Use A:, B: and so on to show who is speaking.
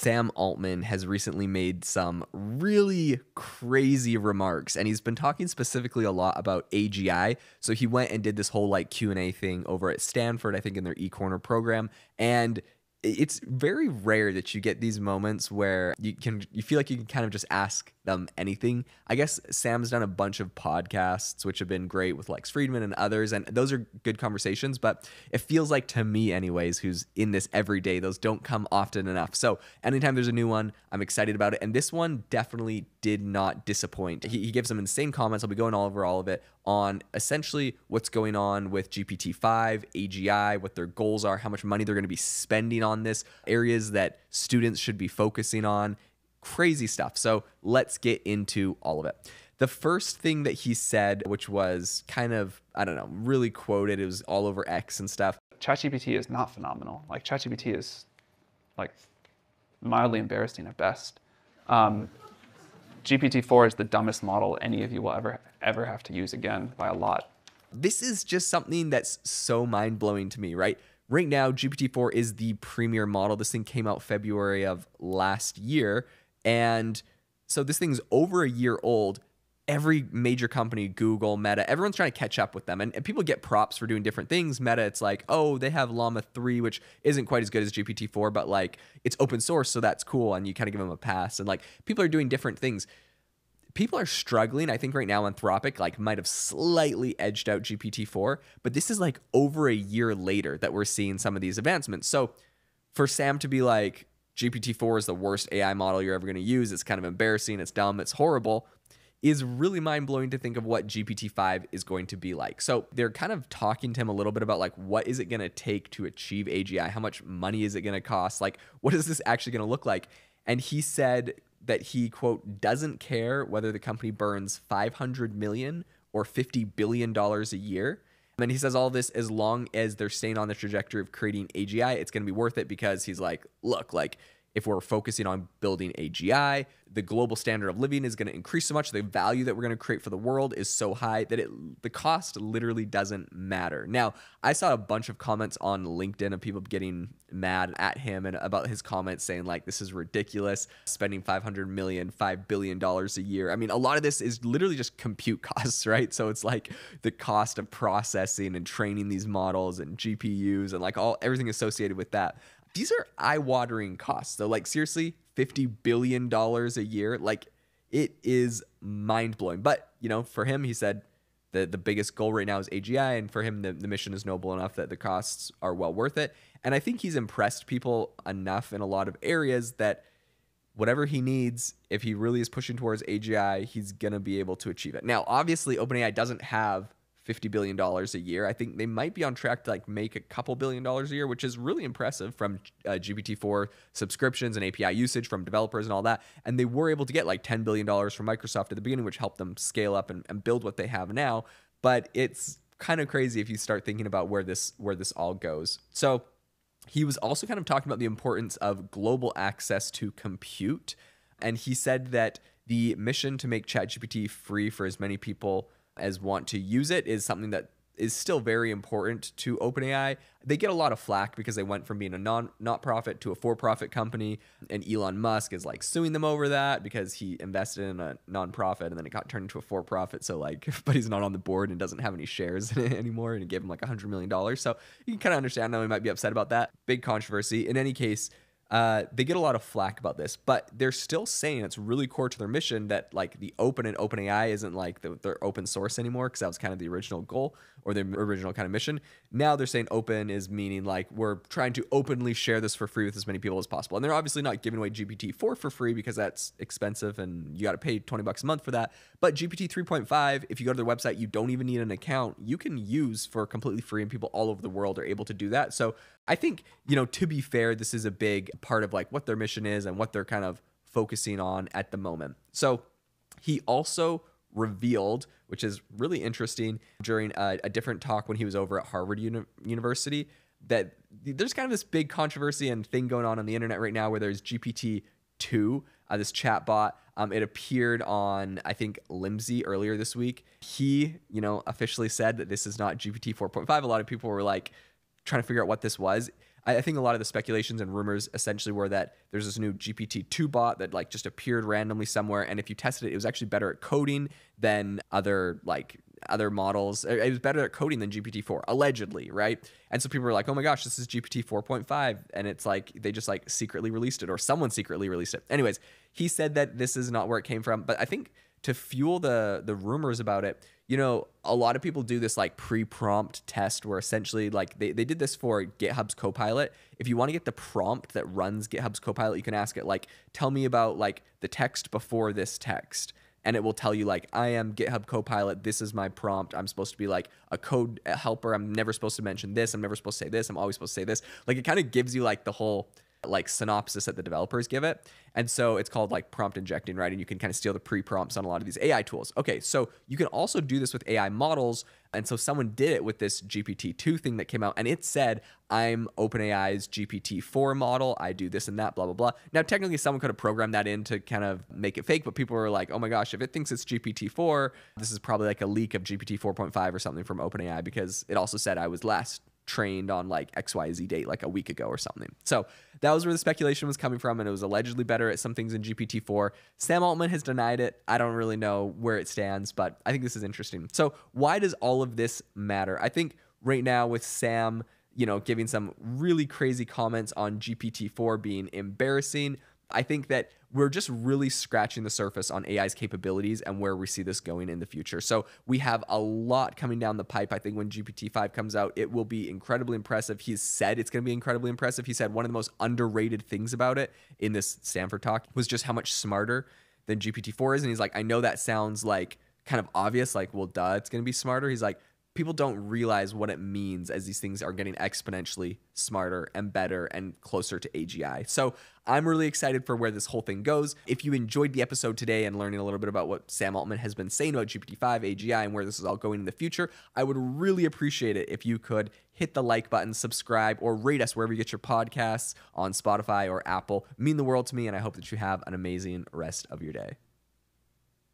A: Sam Altman has recently made some really crazy remarks, and he's been talking specifically a lot about AGI. So he went and did this whole like Q&A thing over at Stanford, I think in their eCorner program, and it's very rare that you get these moments where you feel like you can kind of just ask them anything. I guess Sam's done a bunch of podcasts, which have been great with Lex Friedman and others, and those are good conversations, but it feels like to me anyways, who's in this every day, those don't come often enough. So anytime there's a new one, I'm excited about it. And this one definitely did not disappoint. He gives some insane comments. I'll be going all over all of it on essentially what's going on with GPT-5, AGI, what their goals are, how much money they're going to be spending on this, areas that students should be focusing on, crazy stuff. So let's get into all of it. The first thing that he said, which was kind of, I don't know, really quoted, it was all over X and stuff.
B: ChatGPT is not phenomenal. Like ChatGPT is like mildly embarrassing at best. GPT4 is the dumbest model any of you will ever have to use again by a lot.
A: This is just something that's so mind-blowing to me, right? Right now, GPT-4 is the premier model. This thing came out February of last year. And so this thing's over a year old. Every major company, Google, Meta, everyone's trying to catch up with them. And people get props for doing different things. Meta, it's like, oh, they have Llama 3, which isn't quite as good as GPT-4, but like it's open source, so that's cool. And you kind of give them a pass. And like people are doing different things. People are struggling. I think right now Anthropic like might have slightly edged out GPT-4, but this is like over a year later that we're seeing some of these advancements. So for Sam to be like, GPT-4 is the worst AI model you're ever going to use, it's kind of embarrassing, it's dumb, it's horrible, is really mind-blowing to think of what GPT-5 is going to be like. So they're kind of talking to him a little bit about like, what is it going to take to achieve AGI? How much money is it going to cost? Like, what is this actually going to look like? And he said that he, quote, doesn't care whether the company burns $500 million or $50 billion a year. And he says all this, as long as they're staying on the trajectory of creating AGI, it's going to be worth it, because he's like, look, like if we're focusing on building AGI, the global standard of living is going to increase so much. The value that we're going to create for the world is so high that the cost literally doesn't matter. Now, I saw a bunch of comments on LinkedIn of people getting mad at him and about his comments saying like, this is ridiculous, spending $500 million, $5 billion a year. I mean, a lot of this is literally just compute costs, right? So it's like the cost of processing and training these models and GPUs and like everything associated with that. These are eye-watering costs. So like seriously, $50 billion a year, like it is mind-blowing. But you know, for him, he said the biggest goal right now is AGI, and for him, the mission is noble enough that the costs are well worth it. And I think he's impressed people enough in a lot of areas that whatever he needs, if he really is pushing towards AGI, he's gonna be able to achieve it. Now, obviously, OpenAI doesn't have $50 billion a year. I think they might be on track to like make a couple $1 billion a year, which is really impressive from GPT-4 subscriptions and API usage from developers and all that. And they were able to get like $10 billion from Microsoft at the beginning, which helped them scale up and build what they have now. But it's kind of crazy if you start thinking about where this all goes. So he was also kind of talking about the importance of global access to compute. And he said that the mission to make ChatGPT free for as many people as want to use it is something that is still very important to OpenAI. They get a lot of flack because they went from being a not-profit to a for-profit company, and Elon Musk is like suing them over that because he invested in a non-profit and then it got turned into a for-profit. So like, but he's not on the board and doesn't have any shares in it anymore, and it gave him like $100 million. So you can kind of understand how he might be upset about that. Big controversy. In any case, they get a lot of flack about this, but they're still saying it's really core to their mission that like the open and OpenAI isn't like their open source anymore, because that was kind of the original goal or the original kind of mission. Now they're saying open is meaning like we're trying to openly share this for free with as many people as possible. And they're obviously not giving away GPT-4 for free because that's expensive and you got to pay $20 a month for that. But GPT 3.5, if you go to their website, you don't even need an account. You can use for completely free, and people all over the world are able to do that. So I think, you know, to be fair, this is a big part of like what their mission is and what they're kind of focusing on at the moment. So he also revealed, which is really interesting, during a different talk when he was over at Harvard University, that there's kind of this big controversy and thing going on the internet right now where there's GPT-2, this chatbot. It appeared on, I think, Limsey earlier this week. He, you know, officially said that this is not GPT 4.5. A lot of people were like trying to figure out what this was. I think a lot of the speculations and rumors essentially were that there's this new GPT-2 bot that like just appeared randomly somewhere, and if you tested it, it was actually better at coding than other models. It was better at coding than GPT-4, allegedly, right? And so people were like, oh my gosh, this is GPT 4.5. And it's like, they just like secretly released it, or someone secretly released it. Anyways, he said that this is not where it came from. But I think to fuel the rumors about it, you know, a lot of people do this like pre-prompt test where essentially like they did this for GitHub's Copilot. If you want to get the prompt that runs GitHub's Copilot, you can ask it like, tell me about like the text before this text. And it will tell you like, I am GitHub Copilot. This is my prompt. I'm supposed to be like a code helper. I'm never supposed to mention this. I'm never supposed to say this. I'm always supposed to say this. Like it kind of gives you like the whole like synopsis that the developers give it. And so it's called like prompt injecting, right? And you can kind of steal the pre-prompts on a lot of these AI tools. Okay, so you can also do this with AI models. And so someone did it with this GPT-2 thing that came out, and it said, I'm OpenAI's GPT-4 model. I do this and that, blah, blah, blah. Now, technically, someone could have programmed that in to kind of make it fake, but people were like, oh my gosh, if it thinks it's GPT-4, this is probably like a leak of GPT 4.5 or something from OpenAI, because it also said I was last trained on like XYZ date like a week ago or something. So that was where the speculation was coming from, and it was allegedly better at some things in GPT-4. Sam Altman has denied it. I don't really know where it stands, but I think this is interesting. So why does all of this matter? I think right now with Sam, you know, giving some really crazy comments on GPT-4 being embarrassing, I think that we're just really scratching the surface on AI's capabilities and where we see this going in the future. So we have a lot coming down the pipe. I think when GPT-5 comes out, it will be incredibly impressive. He's said it's going to be incredibly impressive. He said one of the most underrated things about it in this Stanford talk was just how much smarter than GPT-4 is. And he's like, I know that sounds like kind of obvious, like, well, duh, it's going to be smarter. He's like, people don't realize what it means as these things are getting exponentially smarter and better and closer to AGI. So I'm really excited for where this whole thing goes. If you enjoyed the episode today and learning a little bit about what Sam Altman has been saying about GPT-5, AGI, and where this is all going in the future, I would really appreciate it if you could hit the like button, subscribe, or rate us wherever you get your podcasts on Spotify or Apple. It means the world to me, and I hope that you have an amazing rest of your day.